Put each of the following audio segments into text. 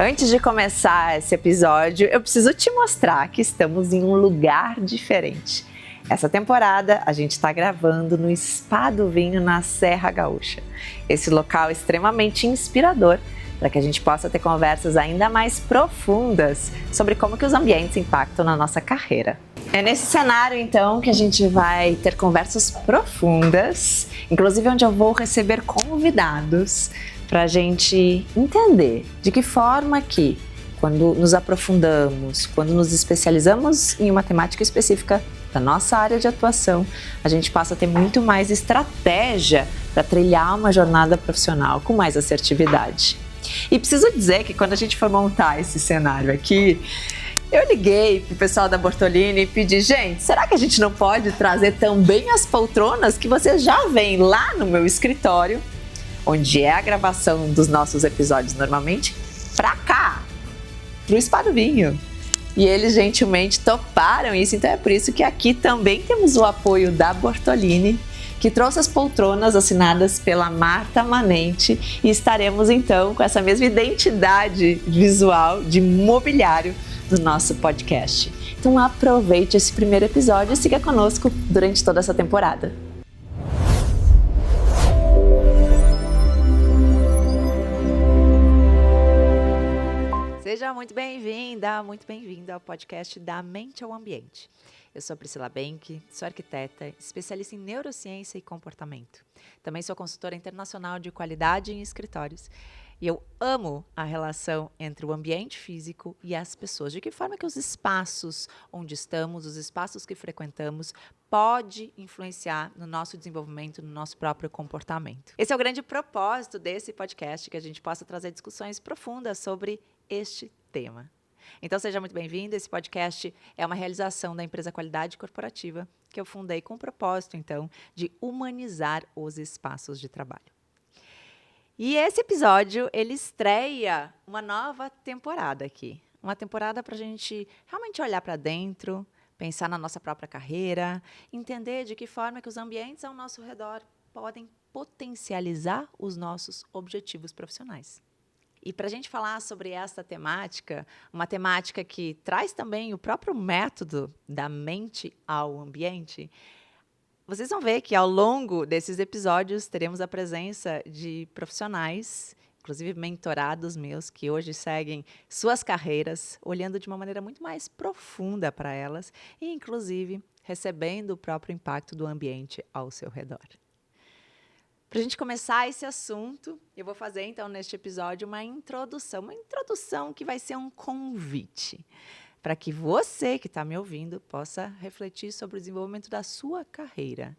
Antes de começar esse episódio, eu preciso te mostrar que estamos em um lugar diferente. Essa temporada a gente está gravando no Spa do Vinho, na Serra Gaúcha. Esse local é extremamente inspirador para que a gente possa ter conversas ainda mais profundas sobre como que os ambientes impactam na nossa carreira. É nesse cenário, então, que a gente vai ter conversas profundas, inclusive onde eu vou receber convidados para a gente entender de que forma que, quando nos aprofundamos, quando nos especializamos em uma temática específica da nossa área de atuação, a gente passa a ter muito mais estratégia para trilhar uma jornada profissional com mais assertividade. E preciso dizer que quando a gente foi montar esse cenário aqui, eu liguei pro pessoal da Bortolini e pedi, gente, será que a gente não pode trazer também as poltronas que vocês já veem lá no meu escritório, onde é a gravação dos nossos episódios normalmente, pra cá, pro Spa do Vinho. E eles gentilmente toparam isso, então é por isso que aqui também temos o apoio da Bortolini, que trouxe as poltronas assinadas pela Marta Manente, e estaremos então com essa mesma identidade visual de mobiliário do nosso podcast. Então aproveite esse primeiro episódio e siga conosco durante toda essa temporada. Seja muito bem-vinda, muito bem-vindo ao podcast Da Mente ao Ambiente. Eu sou Priscila Benck, sou arquiteta, especialista em neurociência e comportamento. Também sou consultora internacional de qualidade em escritórios. E eu amo a relação entre o ambiente físico e as pessoas. De que forma que os espaços onde estamos, os espaços que frequentamos, pode influenciar no nosso desenvolvimento, no nosso próprio comportamento. Esse é o grande propósito desse podcast, que a gente possa trazer discussões profundas sobre este tema. Então, seja muito bem-vindo. Esse podcast é uma realização da empresa Qualidade Corporativa, que eu fundei com o propósito, então, de humanizar os espaços de trabalho. E esse episódio, ele estreia uma nova temporada aqui. Uma temporada para a gente realmente olhar para dentro, pensar na nossa própria carreira, entender de que forma que os ambientes ao nosso redor podem potencializar os nossos objetivos profissionais. E para a gente falar sobre essa temática, uma temática que traz também o próprio método da mente ao ambiente, vocês vão ver que ao longo desses episódios teremos a presença de profissionais, inclusive mentorados meus, que hoje seguem suas carreiras, olhando de uma maneira muito mais profunda para elas e, inclusive, recebendo o próprio impacto do ambiente ao seu redor. Para a gente começar esse assunto, eu vou fazer, então, neste episódio, uma introdução que vai ser um convite para que você que está me ouvindo possa refletir sobre o desenvolvimento da sua carreira.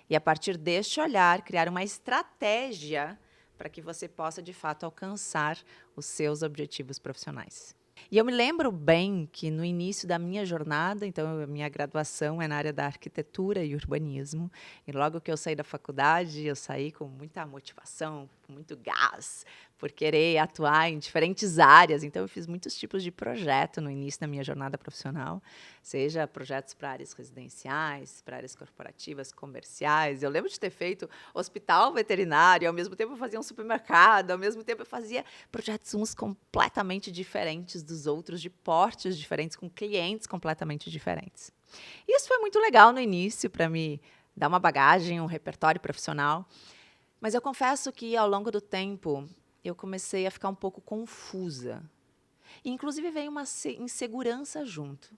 E, a partir deste olhar, criar uma estratégia para que você possa, de fato, alcançar os seus objetivos profissionais. E eu me lembro bem que no início da minha jornada, então a minha graduação é na área da arquitetura e urbanismo, e logo que eu saí da faculdade, eu saí com muita motivação, com muito gás, por querer atuar em diferentes áreas. Então eu fiz muitos tipos de projeto no início da minha jornada profissional, seja projetos para áreas residenciais, para áreas corporativas, comerciais. Eu lembro de ter feito hospital veterinário, ao mesmo tempo eu fazia um supermercado, ao mesmo tempo eu fazia projetos uns completamente diferentes dos outros, de portes diferentes, com clientes completamente diferentes. Isso foi muito legal no início, para me dar uma bagagem, um repertório profissional. Mas eu confesso que, ao longo do tempo, eu comecei a ficar um pouco confusa. E, inclusive, veio uma insegurança junto.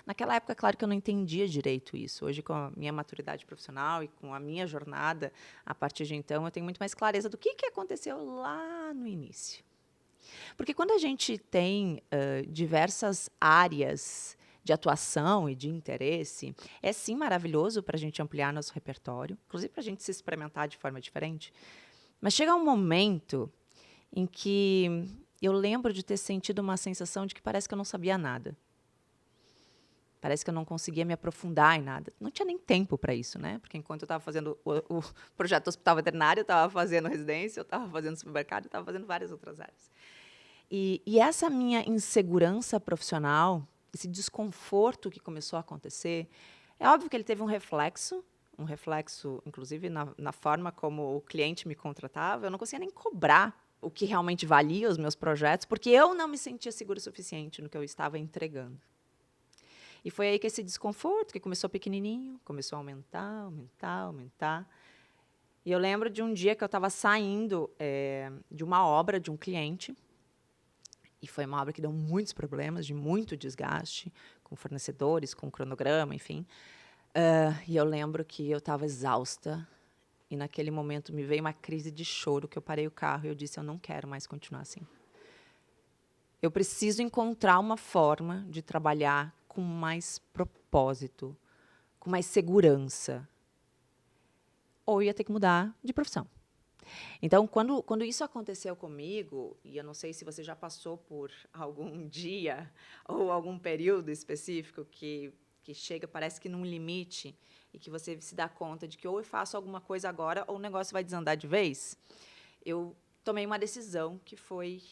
Naquela época, claro que eu não entendia direito isso. Hoje, com a minha maturidade profissional e com a minha jornada, a partir de então, eu tenho muito mais clareza do que aconteceu lá no início. Porque quando a gente tem diversas áreas de atuação e de interesse, é sim maravilhoso para a gente ampliar nosso repertório, inclusive para a gente se experimentar de forma diferente. Mas chega um momento em que eu lembro de ter sentido uma sensação de que parece que eu não sabia nada. Parece que eu não conseguia me aprofundar em nada. Não tinha nem tempo para isso, né? Porque enquanto eu estava fazendo o projeto do hospital veterinário, eu estava fazendo residência, eu estava fazendo supermercado, eu estava fazendo várias outras áreas. E essa minha insegurança profissional, esse desconforto que começou a acontecer, é óbvio que ele teve um reflexo, inclusive, na forma como o cliente me contratava. Eu não conseguia nem cobrar o que realmente valia os meus projetos, porque eu não me sentia segura o suficiente no que eu estava entregando. E foi aí que esse desconforto, que começou pequenininho, começou a aumentar, aumentar, aumentar. E eu lembro de um dia que eu estava saindo de uma obra de um cliente, e foi uma obra que deu muitos problemas, de muito desgaste, com fornecedores, com cronograma, enfim. E eu lembro que eu estava exausta, e naquele momento me veio uma crise de choro, que eu parei o carro e eu disse, eu não quero mais continuar assim. Eu preciso encontrar uma forma de trabalhar com mais propósito, com mais segurança. Ou ia ter que mudar de profissão. Então, quando isso aconteceu comigo, e eu não sei se você já passou por algum dia ou algum período específico que chega, parece que num limite, e que você se dá conta de que ou eu faço alguma coisa agora ou o negócio vai desandar de vez, eu tomei uma decisão que foi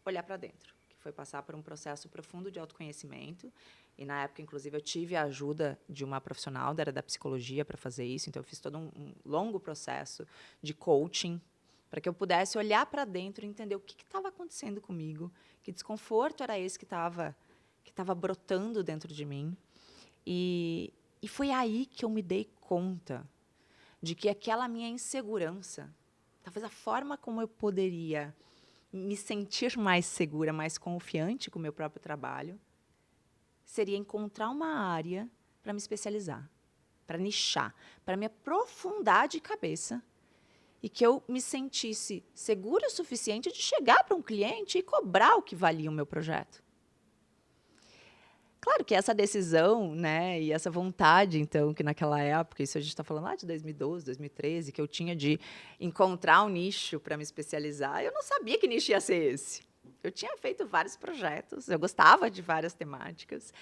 olhar para dentro, que foi passar por um processo profundo de autoconhecimento. E, na época, inclusive, eu tive a ajuda de uma profissional da área da psicologia para fazer isso. Então, eu fiz todo um longo processo de coaching para que eu pudesse olhar para dentro e entender o que estava acontecendo comigo, que desconforto era esse que estava brotando dentro de mim. E foi aí que eu me dei conta de que aquela minha insegurança, talvez a forma como eu poderia me sentir mais segura, mais confiante com o meu próprio trabalho, seria encontrar uma área para me especializar, para nichar, para me aprofundar de cabeça e que eu me sentisse segura o suficiente de chegar para um cliente e cobrar o que valia o meu projeto. Claro que essa decisão, né, e essa vontade, então, que naquela época, isso a gente está falando lá de 2012, 2013, que eu tinha de encontrar um nicho para me especializar, eu não sabia que nicho ia ser esse. Eu tinha feito vários projetos, eu gostava de várias temáticas,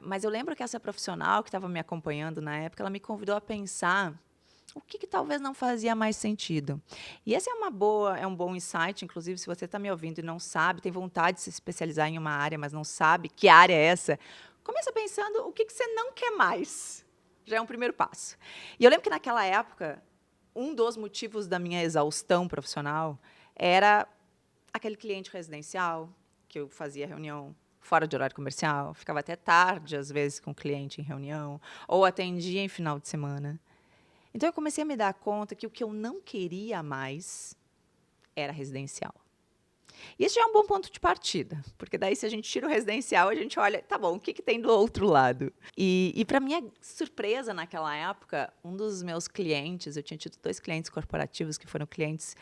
mas eu lembro que essa profissional que estava me acompanhando na época, ela me convidou a pensar o que talvez não fazia mais sentido. E esse é um bom insight, inclusive, se você está me ouvindo e não sabe, tem vontade de se especializar em uma área, mas não sabe que área é essa, começa pensando o que você não quer mais. Já é um primeiro passo. E eu lembro que, naquela época, um dos motivos da minha exaustão profissional era aquele cliente residencial, que eu fazia reunião fora de horário comercial, ficava até tarde, às vezes, com o cliente em reunião, ou atendia em final de semana. Então, eu comecei a me dar conta que o que eu não queria mais era residencial. E esse já é um bom ponto de partida, porque daí, se a gente tira o residencial, a gente olha, tá bom, o que tem do outro lado? E para minha surpresa, naquela época, um dos meus clientes, eu tinha tido 2 clientes corporativos que foram clientes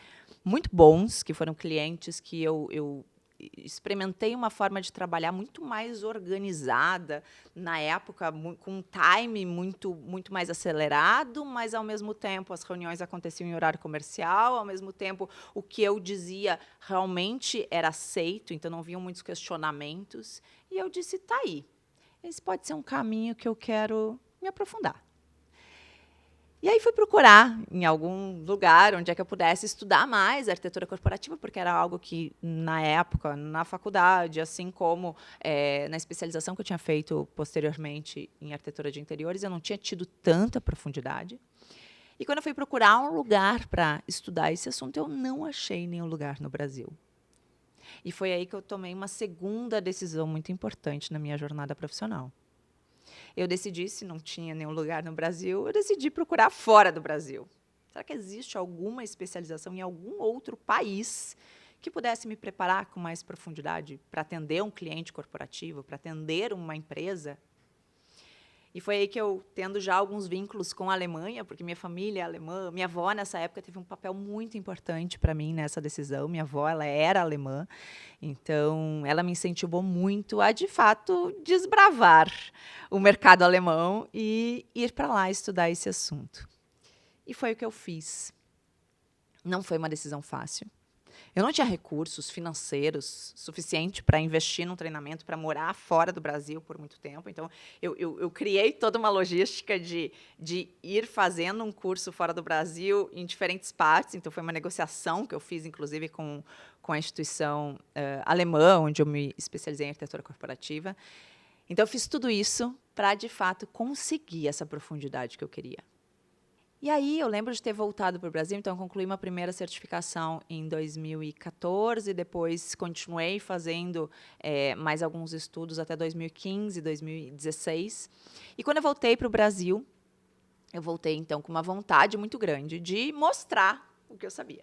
muito bons, que foram clientes que eu experimentei uma forma de trabalhar muito mais organizada, na época, com um time muito mais acelerado, mas, ao mesmo tempo, as reuniões aconteciam em horário comercial, ao mesmo tempo, o que eu dizia realmente era aceito, então não vinham muitos questionamentos. E eu disse, tá aí, esse pode ser um caminho que eu quero me aprofundar. E aí fui procurar em algum lugar onde é que eu pudesse estudar mais arquitetura corporativa, porque era algo que, na época, na faculdade, assim como na especialização que eu tinha feito posteriormente em arquitetura de interiores, eu não tinha tido tanta profundidade. E quando eu fui procurar um lugar para estudar esse assunto, eu não achei nenhum lugar no Brasil. E foi aí que eu tomei uma segunda decisão muito importante na minha jornada profissional. Eu decidi, se não tinha nenhum lugar no Brasil, eu decidi procurar fora do Brasil. Será que existe alguma especialização em algum outro país que pudesse me preparar com mais profundidade para atender um cliente corporativo, para atender uma empresa? E foi aí que eu, tendo já alguns vínculos com a Alemanha, porque minha família é alemã, minha avó, nessa época, teve um papel muito importante para mim nessa decisão. Minha avó, ela era alemã, então ela me incentivou muito a, de fato, desbravar o mercado alemão e ir para lá estudar esse assunto. E foi o que eu fiz. Não foi uma decisão fácil. Eu não tinha recursos financeiros suficientes para investir num treinamento, para morar fora do Brasil por muito tempo. Então, eu criei toda uma logística de ir fazendo um curso fora do Brasil em diferentes partes. Então, foi uma negociação que eu fiz, inclusive, com a instituição alemã, onde eu me especializei em arquitetura corporativa. Então, eu fiz tudo isso para, de fato, conseguir essa profundidade que eu queria. E aí eu lembro de ter voltado para o Brasil, então eu concluí uma primeira certificação em 2014, depois continuei fazendo mais alguns estudos até 2015, 2016. E quando eu voltei para o Brasil, eu voltei então com uma vontade muito grande de mostrar o que eu sabia.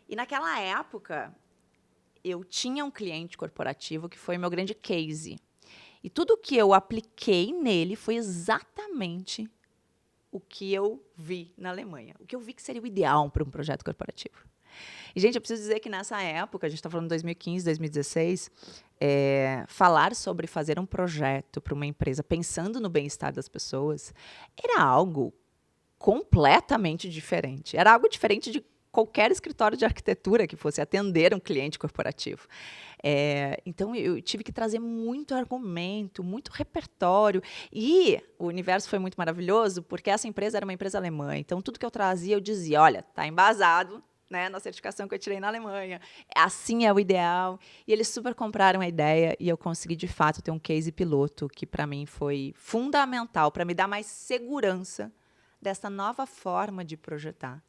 E naquela época, eu tinha um cliente corporativo que foi meu grande case. E tudo que eu apliquei nele foi exatamente o que eu vi na Alemanha. O que eu vi que seria o ideal para um projeto corporativo. E, gente, eu preciso dizer que nessa época, a gente está falando de 2015, 2016, falar sobre fazer um projeto para uma empresa pensando no bem-estar das pessoas era algo completamente diferente. Era algo diferente de qualquer escritório de arquitetura que fosse atender um cliente corporativo. Então, eu tive que trazer muito argumento, muito repertório. E o universo foi muito maravilhoso, porque essa empresa era uma empresa alemã. Então, tudo que eu trazia, eu dizia, olha, está embasado, né, na certificação que eu tirei na Alemanha. Assim é o ideal. E eles super compraram a ideia e eu consegui, de fato, ter um case piloto que, para mim, foi fundamental para me dar mais segurança dessa nova forma de projetar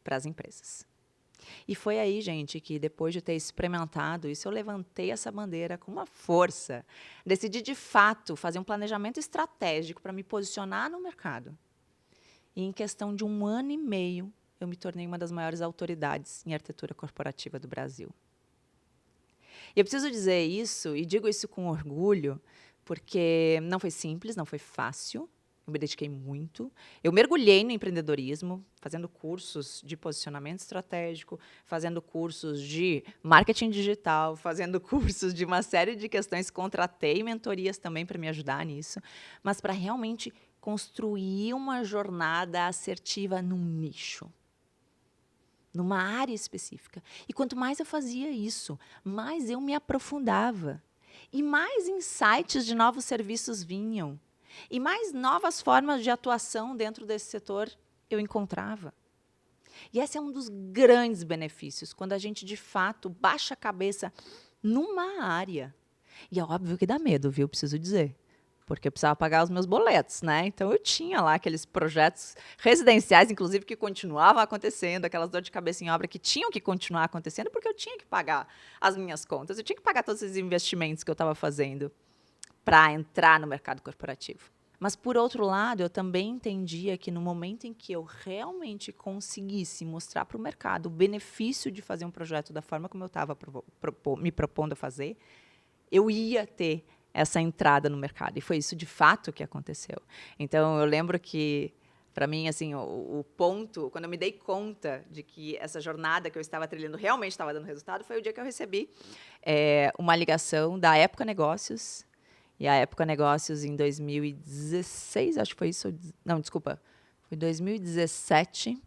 para as empresas. E foi aí, gente, que depois de ter experimentado isso, eu levantei essa bandeira com uma força. Decidi, de fato, fazer um planejamento estratégico para me posicionar no mercado. E em questão de 1 ano e meio, eu me tornei uma das maiores autoridades em arquitetura corporativa do Brasil. E eu preciso dizer isso, e digo isso com orgulho, porque não foi simples, não foi fácil. Eu me dediquei muito. Eu mergulhei no empreendedorismo, fazendo cursos de posicionamento estratégico, fazendo cursos de marketing digital, fazendo cursos de uma série de questões. Contratei mentorias também para me ajudar nisso, mas para realmente construir uma jornada assertiva num nicho, numa área específica. E quanto mais eu fazia isso, mais eu me aprofundava. E mais insights de novos serviços vinham. E mais novas formas de atuação dentro desse setor eu encontrava. E esse é um dos grandes benefícios, quando a gente, de fato, baixa a cabeça numa área. E é óbvio que dá medo, viu? Preciso dizer. Porque eu precisava pagar os meus boletos, né? Então, eu tinha lá aqueles projetos residenciais, inclusive, que continuavam acontecendo, aquelas dor de cabeça em obra que tinham que continuar acontecendo, porque eu tinha que pagar as minhas contas, eu tinha que pagar todos esses investimentos que eu estava fazendo para entrar no mercado corporativo. Mas, por outro lado, eu também entendia que no momento em que eu realmente conseguisse mostrar para o mercado o benefício de fazer um projeto da forma como eu estava me propondo a fazer, eu ia ter essa entrada no mercado. E foi isso, de fato, que aconteceu. Então, eu lembro que, para mim, assim, o ponto, quando eu me dei conta de que essa jornada que eu estava trilhando realmente estava dando resultado, foi o dia que eu recebi uma ligação da Época Negócios. E a Época Negócios, em 2016, acho que foi isso. Não, desculpa. Foi 2017.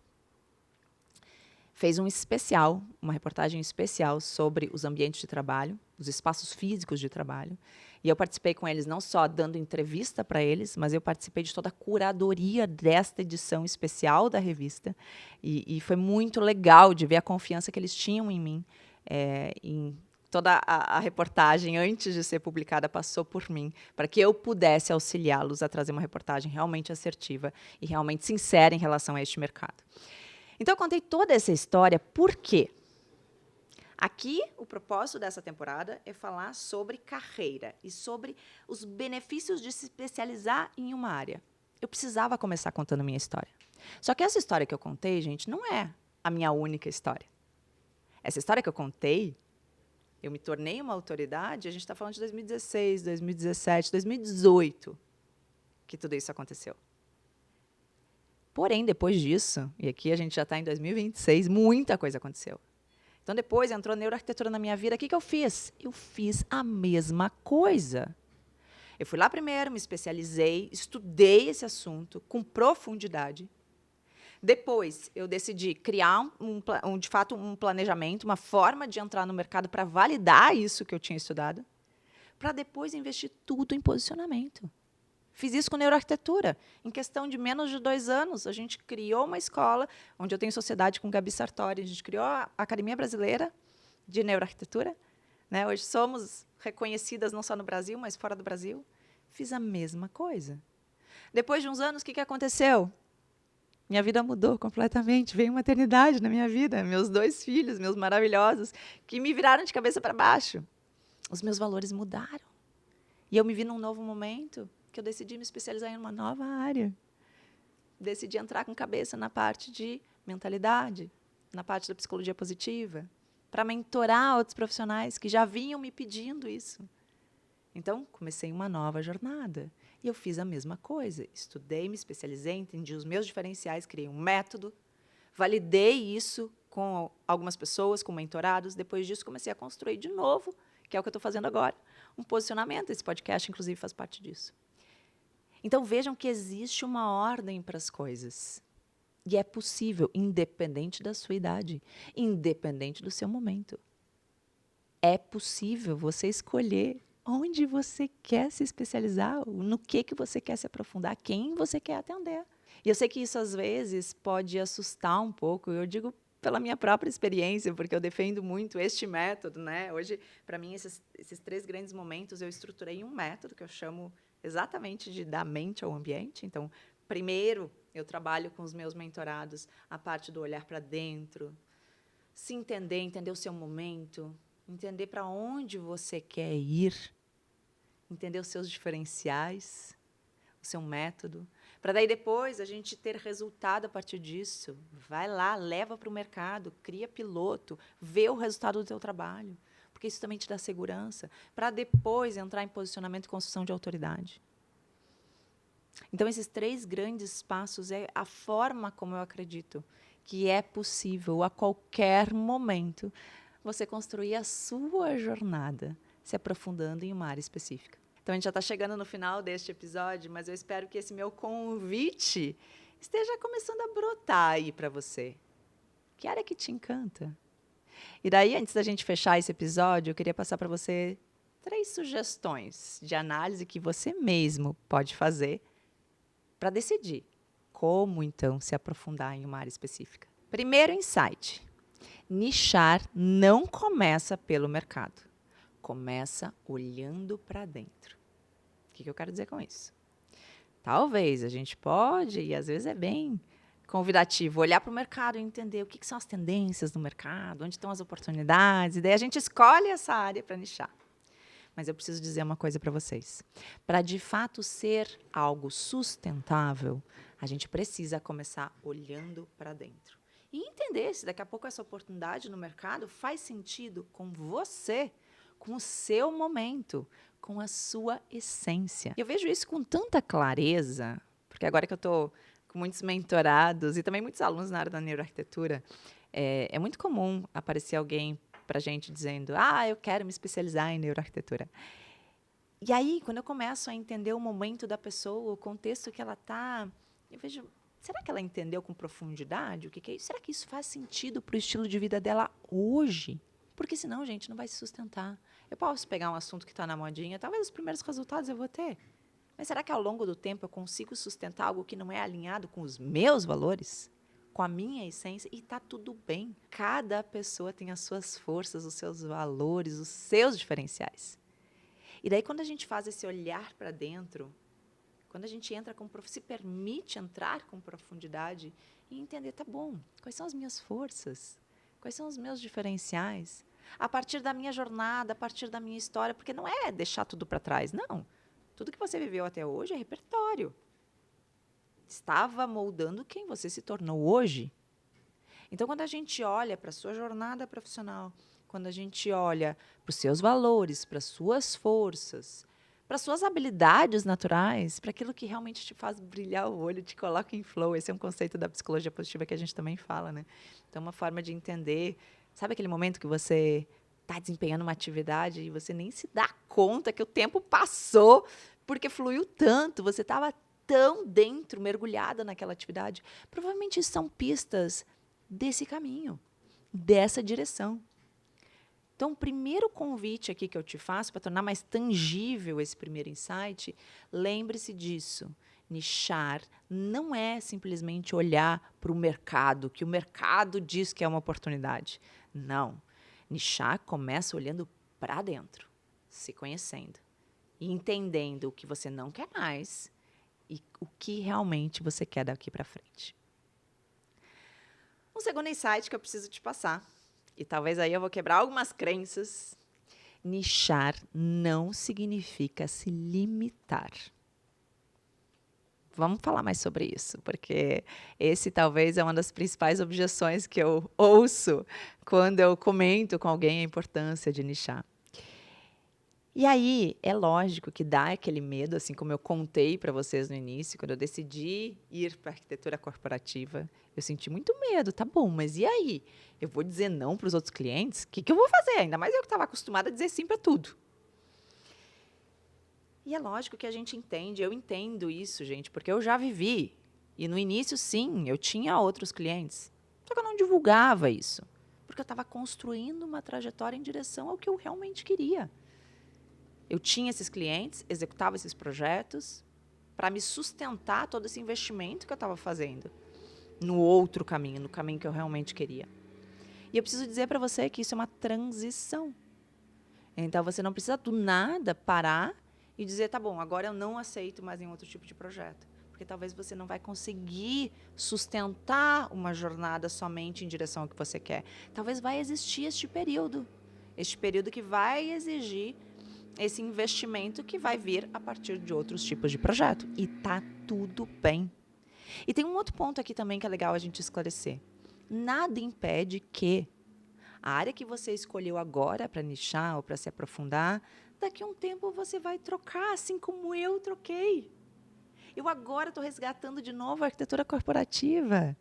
Fez um especial, uma reportagem especial sobre os ambientes de trabalho, os espaços físicos de trabalho. E eu participei com eles, não só dando entrevista para eles, mas eu participei de toda a curadoria desta edição especial da revista. E foi muito legal de ver a confiança que eles tinham em mim, em toda a reportagem, antes de ser publicada, passou por mim, para que eu pudesse auxiliá-los a trazer uma reportagem realmente assertiva e realmente sincera em relação a este mercado. Então, eu contei toda essa história, por quê? Aqui, o propósito dessa temporada é falar sobre carreira e sobre os benefícios de se especializar em uma área. Eu precisava começar contando minha história. Só que essa história que eu contei, gente, não é a minha única história. Essa história que eu contei, eu me tornei uma autoridade, a gente está falando de 2016, 2017, 2018, que tudo isso aconteceu. Porém, depois disso, e aqui a gente já está em 2026, muita coisa aconteceu. Então, depois entrou neuroarquitetura na minha vida. O que eu fiz? Eu fiz a mesma coisa. Eu fui lá primeiro, me especializei, estudei esse assunto com profundidade. Depois, eu decidi criar, de fato, um planejamento, uma forma de entrar no mercado para validar isso que eu tinha estudado, para depois investir tudo em posicionamento. Fiz isso com neuroarquitetura. Em questão de menos de 2 anos, a gente criou uma escola, onde eu tenho sociedade com Gabi Sartori. A gente criou a Academia Brasileira de Neuroarquitetura. Né? Hoje somos reconhecidas não só no Brasil, mas fora do Brasil. Fiz a mesma coisa. Depois de uns anos, o que aconteceu? Minha vida mudou completamente. Veio maternidade na minha vida. Meus 2 filhos, meus maravilhosos, que me viraram de cabeça para baixo. Os meus valores mudaram. E eu me vi num novo momento que eu decidi me especializar em uma nova área. Decidi entrar com cabeça na parte de mentalidade, na parte da psicologia positiva, para mentorar outros profissionais que já vinham me pedindo isso. Então, comecei uma nova jornada. E eu fiz a mesma coisa. Estudei, me especializei, entendi os meus diferenciais, criei um método, validei isso com algumas pessoas, com mentorados. Depois disso, comecei a construir de novo, que é o que eu estou fazendo agora, um posicionamento. Esse podcast, inclusive, faz parte disso. Então, vejam que existe uma ordem para as coisas. E é possível, independente da sua idade, independente do seu momento. É possível você escolher onde você quer se especializar, no que você quer se aprofundar, quem você quer atender. E eu sei que isso, às vezes, pode assustar um pouco. Eu digo pela minha própria experiência, porque eu defendo muito este método, né? Hoje, para mim, esses 3 grandes momentos, eu estruturei um método que eu chamo exatamente de da mente ao ambiente. Então, primeiro, eu trabalho com os meus mentorados a parte do olhar para dentro, se entender, entender o seu momento, entender para onde você quer ir, entender os seus diferenciais, o seu método, para daí depois a gente ter resultado a partir disso. Vai lá, leva para o mercado, cria piloto, vê o resultado do teu trabalho, porque isso também te dá segurança, para depois entrar em posicionamento e construção de autoridade. Então, esses 3 grandes passos é a forma como eu acredito que é possível, a qualquer momento, você construir a sua jornada, se aprofundando em uma área específica. Então, a gente já está chegando no final deste episódio, mas eu espero que esse meu convite esteja começando a brotar aí para você. Que área que te encanta? E daí, antes da gente fechar esse episódio, eu queria passar para você 3 sugestões de análise que você mesmo pode fazer para decidir como, então, se aprofundar em uma área específica. Primeiro insight: nichar não começa pelo mercado. Começa olhando para dentro. O que eu quero dizer com isso? Talvez a gente pode, e às vezes é bem convidativo, olhar para o mercado e entender o que são as tendências do mercado, onde estão as oportunidades, e daí a gente escolhe essa área para nichar. Mas eu preciso dizer uma coisa para vocês. Para, de fato, ser algo sustentável, a gente precisa começar olhando para dentro. E entender se daqui a pouco essa oportunidade no mercado faz sentido com você, com o seu momento, com a sua essência. Eu vejo isso com tanta clareza, porque agora que eu estou com muitos mentorados e também muitos alunos na área da neuroarquitetura, é muito comum aparecer alguém para a gente dizendo, eu quero me especializar em neuroarquitetura. E aí, quando eu começo a entender o momento da pessoa, o contexto que ela está, eu vejo, será que ela entendeu com profundidade o que é isso? Será que isso faz sentido para o estilo de vida dela hoje? Porque senão, gente, não vai se sustentar. Eu posso pegar um assunto que está na modinha, talvez os primeiros resultados eu vou ter. Mas será que ao longo do tempo eu consigo sustentar algo que não é alinhado com os meus valores? Com a minha essência? E está tudo bem. Cada pessoa tem as suas forças, os seus valores, os seus diferenciais. E daí, quando a gente faz esse olhar para dentro, quando a gente entra se permite entrar com profundidade e entender, tá bom, quais são as minhas forças? Quais são os meus diferenciais? A partir da minha jornada, a partir da minha história, porque não é deixar tudo para trás, não. Tudo que você viveu até hoje é repertório. Estava moldando quem você se tornou hoje. Então, quando a gente olha para a sua jornada profissional, quando a gente olha para os seus valores, para as suas forças, para as suas habilidades naturais, para aquilo que realmente te faz brilhar o olho, te coloca em flow. Esse é um conceito da psicologia positiva que a gente também fala, né? Então, uma forma de entender, sabe aquele momento que você está desempenhando uma atividade e você nem se dá conta que o tempo passou porque fluiu tanto, você estava tão dentro, mergulhada naquela atividade. Provavelmente são pistas desse caminho, dessa direção. Então, o primeiro convite aqui que eu te faço para tornar mais tangível esse primeiro insight, lembre-se disso. Nichar não é simplesmente olhar para o mercado, que o mercado diz que é uma oportunidade. Não. Nichar começa olhando para dentro, se conhecendo e entendendo o que você não quer mais e o que realmente você quer daqui para frente. Um segundo insight que eu preciso te passar, e talvez aí eu vou quebrar algumas crenças. Nichar não significa se limitar. Vamos falar mais sobre isso, porque esse talvez é uma das principais objeções que eu ouço quando eu comento com alguém a importância de nichar. E aí, é lógico que dá aquele medo, assim como eu contei para vocês no início, quando eu decidi ir para a arquitetura corporativa, eu senti muito medo, tá bom, mas e aí? Eu vou dizer não para os outros clientes? O que eu vou fazer? Ainda mais eu que estava acostumada a dizer sim para tudo. E é lógico que a gente entende, eu entendo isso, gente, porque eu já vivi. E no início, sim, eu tinha outros clientes, só que eu não divulgava isso, porque eu estava construindo uma trajetória em direção ao que eu realmente queria. Eu tinha esses clientes, executava esses projetos para me sustentar todo esse investimento que eu estava fazendo no outro caminho, no caminho que eu realmente queria. E eu preciso dizer para você que isso é uma transição. Então, você não precisa do nada parar e dizer, tá bom, agora eu não aceito mais nenhum outro tipo de projeto. Porque talvez você não vai conseguir sustentar uma jornada somente em direção ao que você quer. Talvez vai existir este período que vai exigir esse investimento que vai vir a partir de outros tipos de projeto. E tá tudo bem. E tem um outro ponto aqui também que é legal a gente esclarecer. Nada impede que a área que você escolheu agora para nichar ou para se aprofundar, daqui a um tempo você vai trocar, assim como eu troquei. Eu agora estou resgatando de novo a arquitetura corporativa,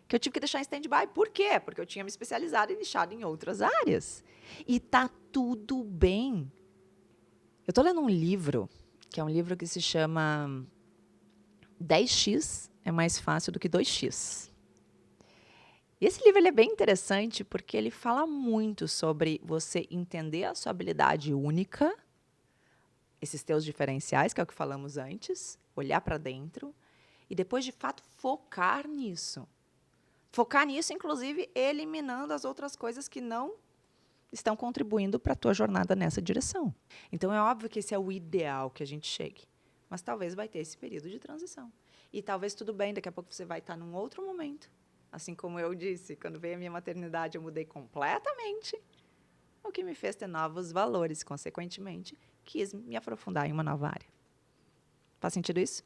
que eu tive que deixar em stand-by. Por quê? Porque eu tinha me especializado e nichado em outras áreas. E tá tudo bem. Eu estou lendo um livro, que é um livro que se chama 10x é mais fácil do que 2x. E esse livro ele é bem interessante porque ele fala muito sobre você entender a sua habilidade única, esses teus diferenciais, que é o que falamos antes, olhar para dentro e depois, de fato, focar nisso. Focar nisso, inclusive, eliminando as outras coisas que não estão contribuindo para a tua jornada nessa direção. Então, é óbvio que esse é o ideal que a gente chegue. Mas talvez vai ter esse período de transição. E talvez tudo bem, daqui a pouco você vai estar num outro momento. Assim como eu disse, quando veio a minha maternidade, eu mudei completamente, o que me fez ter novos valores, consequentemente, quis me aprofundar em uma nova área. Faz sentido isso?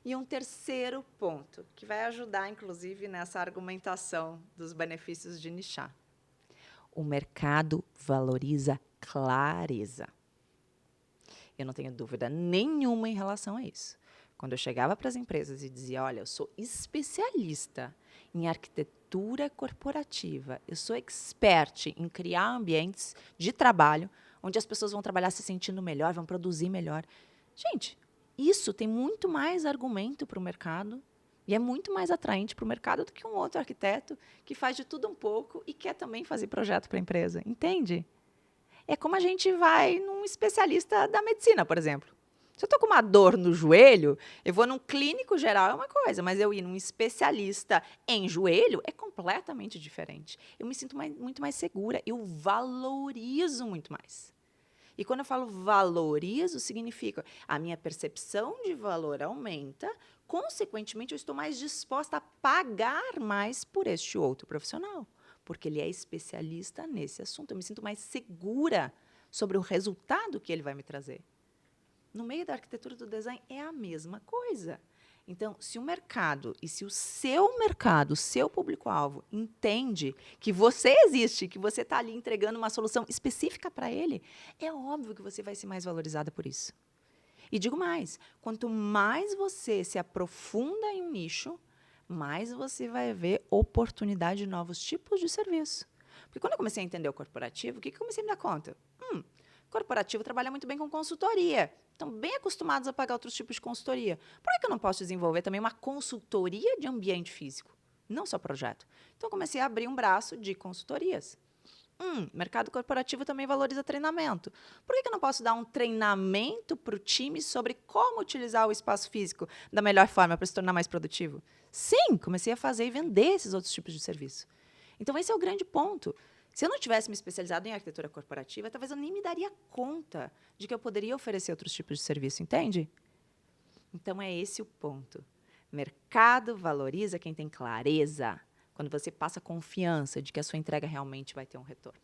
E um terceiro ponto, que vai ajudar, inclusive, nessa argumentação dos benefícios de nichar. O mercado valoriza clareza. Eu não tenho dúvida nenhuma em relação a isso. Quando eu chegava para as empresas e dizia, olha, eu sou especialista em arquitetura corporativa, eu sou expert em criar ambientes de trabalho onde as pessoas vão trabalhar se sentindo melhor, vão produzir melhor. Gente, isso tem muito mais argumento para o mercado e é muito mais atraente para o mercado do que um outro arquiteto que faz de tudo um pouco e quer também fazer projeto para a empresa. Entende? É como a gente vai num especialista da medicina, por exemplo. Se eu estou com uma dor no joelho, eu vou num clínico geral, é uma coisa, mas eu ir num especialista em joelho é completamente diferente. Eu me sinto muito mais segura, eu valorizo muito mais. E quando eu falo valorizo, significa a minha percepção de valor aumenta, consequentemente, eu estou mais disposta a pagar mais por este outro profissional, porque ele é especialista nesse assunto. Eu me sinto mais segura sobre o resultado que ele vai me trazer. No meio da arquitetura do design é a mesma coisa. Então, se o mercado e se o seu mercado, o seu público-alvo, entende que você existe, que você está ali entregando uma solução específica para ele, é óbvio que você vai ser mais valorizada por isso. E digo mais, quanto mais você se aprofunda em um nicho, mais você vai ver oportunidade de novos tipos de serviço. Porque quando eu comecei a entender o corporativo, o que eu comecei a me dar conta? Corporativo trabalha muito bem com consultoria. Estão bem acostumados a pagar outros tipos de consultoria. Por que eu não posso desenvolver também uma consultoria de ambiente físico? Não só projeto. Então, eu comecei a abrir um braço de consultorias. Mercado corporativo também valoriza treinamento. Por que eu não posso dar um treinamento para o time sobre como utilizar o espaço físico da melhor forma para se tornar mais produtivo? Sim, comecei a fazer e vender esses outros tipos de serviço. Então, esse é o grande ponto. Se eu não tivesse me especializado em arquitetura corporativa, talvez eu nem me daria conta de que eu poderia oferecer outros tipos de serviço, entende? Então, é esse o ponto. Mercado valoriza quem tem clareza, quando você passa confiança de que a sua entrega realmente vai ter um retorno.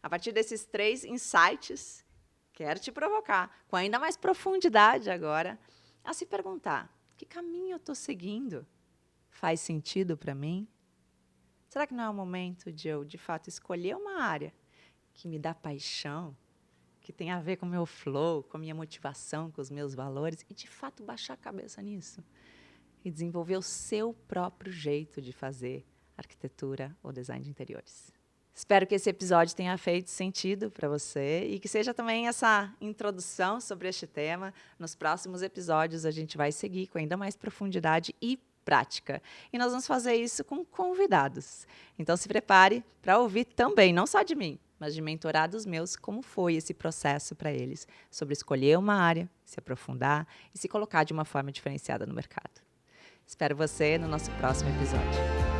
A partir desses 3 insights, quero te provocar, com ainda mais profundidade agora, a se perguntar: que caminho eu estou seguindo? Faz sentido para mim? Será que não é o momento de eu, de fato, escolher uma área que me dá paixão, que tem a ver com o meu flow, com a minha motivação, com os meus valores, e, de fato, baixar a cabeça nisso? E desenvolver o seu próprio jeito de fazer arquitetura ou design de interiores. Espero que esse episódio tenha feito sentido para você e que seja também essa introdução sobre este tema. Nos próximos episódios, a gente vai seguir com ainda mais profundidade e prática. E nós vamos fazer isso com convidados. Então, se prepare para ouvir também, não só de mim, mas de mentorados meus, como foi esse processo para eles, sobre escolher uma área, se aprofundar e se colocar de uma forma diferenciada no mercado. Espero você no nosso próximo episódio.